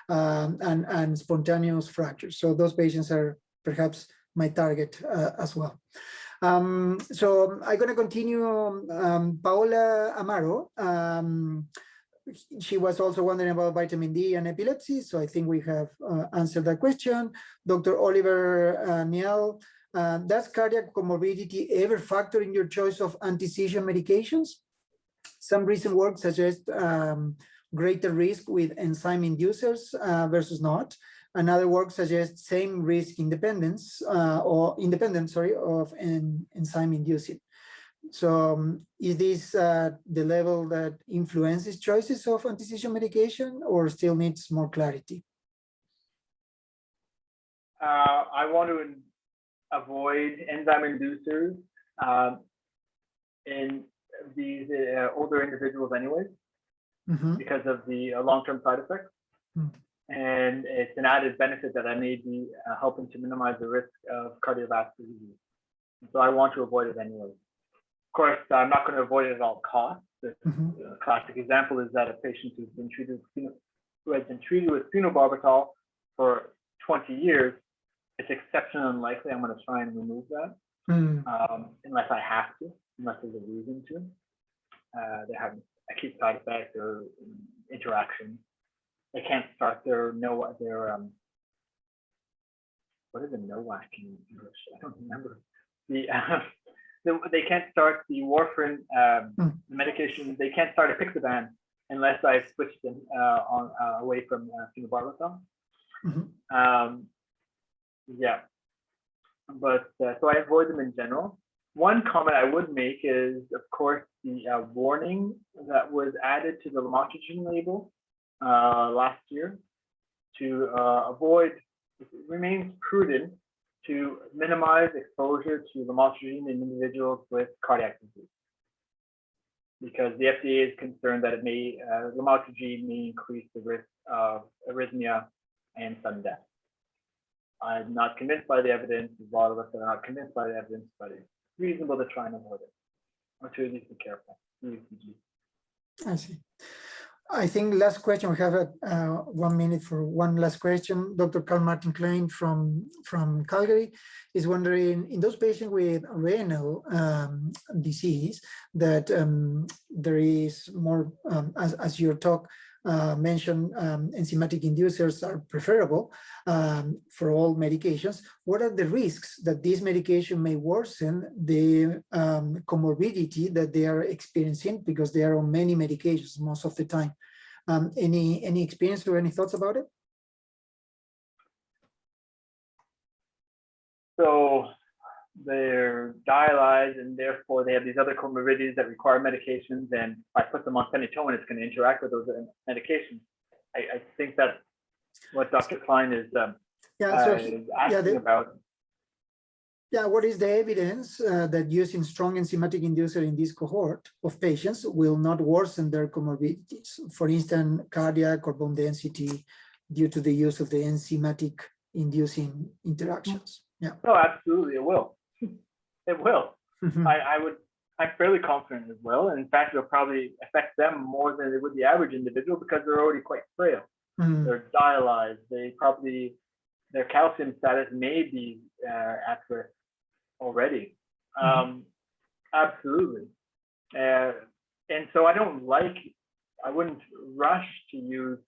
and spontaneous fractures. So those patients are perhaps my target as well. So I'm going to continue. Paola Amaro, she was also wondering about vitamin D and epilepsy. So I think we have answered that question. Dr. Oliver Niel, does cardiac comorbidity ever factor in your choice of anti-seizure medications? Some recent work suggests greater risk with enzyme inducers versus not. Another work suggests same risk independence of enzyme inducing. So is this the level that influences choices of anti-seizure medication or still needs more clarity? I want to avoid enzyme inducers in these older individuals anyways, because of the long-term side effects. And it's an added benefit that I may be helping to minimize the risk of cardiovascular disease. So I want to avoid it anyway. Of course, I'm not going to avoid it at all costs. The classic example is that a patient who has been treated with phenobarbital for 20 years, it's exceptionally unlikely I'm going to try and remove that unless I have to, unless there's a reason to. They have acute side effects or interaction. They can't start their what is a NOAC in English? I don't remember. They can't start the warfarin medication. They can't start apixaban unless I switch them away from phenobarbital. Yeah, but so I avoid them in general. One comment I would make is, of course, the warning that was added to the lamotrigine label last year to avoid, it remains prudent to minimize exposure to lamotrigine in individuals with cardiac disease, because the FDA is concerned that it may lamotrigine may increase the risk of arrhythmia and sudden death. I'm not convinced by the evidence. A lot of us are not convinced by the evidence, but it's reasonable to try and avoid it, or to at least be careful. I see. I think last question, we have 1 minute for one last question. Dr. Carl Martin Klein from Calgary is wondering, in those patients with renal disease, that there is more, as your talk mentioned, enzymatic inducers are preferable for all medications. What are the risks that this medication may worsen the comorbidity that they are experiencing, because they are on many medications most of the time? Any experience or any thoughts about it? So they're dialyzed, and therefore they have these other comorbidities that require medications, and if I put them on phenytoin, it's going to interact with those medications. I think that's what Dr. Klein is asking about. Yeah, what is the evidence that using strong enzymatic inducer in this cohort of patients will not worsen their comorbidities? For instance, cardiac or bone density due to the use of the enzymatic inducing interactions. Yeah. No, absolutely, it will. It will. I'm fairly confident it will. In fact, it'll probably affect them more than it would the average individual, because they're already quite frail. They're dialyzed. Their calcium status may be at risk already. Absolutely. And so I wouldn't rush to use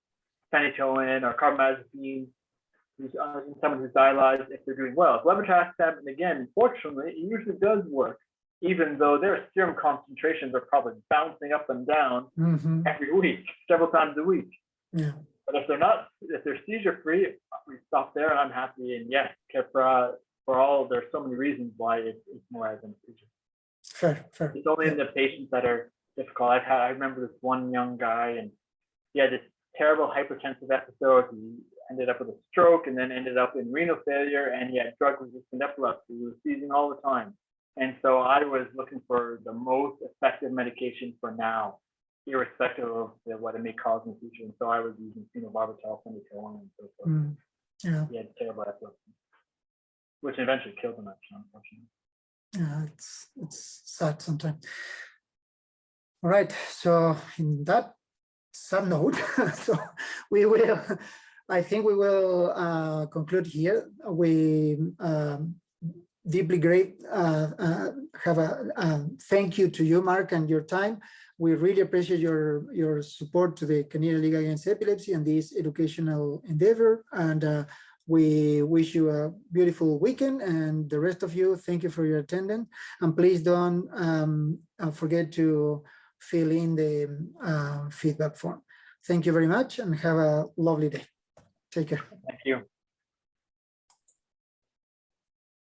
phenytoin or carbamazepine in someone who's dialyzed if they're doing well. Levetiracetam, and again, unfortunately, it usually does work, even though their serum concentrations are probably bouncing up and down every week, several times a week. Yeah. But if they're seizure free, we stop there, and I'm happy. And yes, for all, there's so many reasons why it's more advantageous. Fair. It's only in the patients that are difficult. I remember this one young guy, and he had this terrible hypertensive episode. He ended up with a stroke, and then ended up in renal failure, and he had drug-resistant epilepsy. He was seizing all the time. And so I was looking for the most effective medication for now, irrespective of what it may cause in the future. And so I was using phenobarbital, phenytoin, and so forth. Yeah. He had terrible epilepsy, which eventually killed him, actually, unfortunately. Yeah, it's sad sometimes. All right, so in that sad note, so we will, I think we will conclude here. We deeply great have a thank you to you, Mark, and your time. We really appreciate your support to the Canadian League Against Epilepsy and this educational endeavor. And we wish you a beautiful weekend, and the rest of you, thank you for your attendance. And please don't forget to fill in the feedback form. Thank you very much and have a lovely day. Take care. Thank you.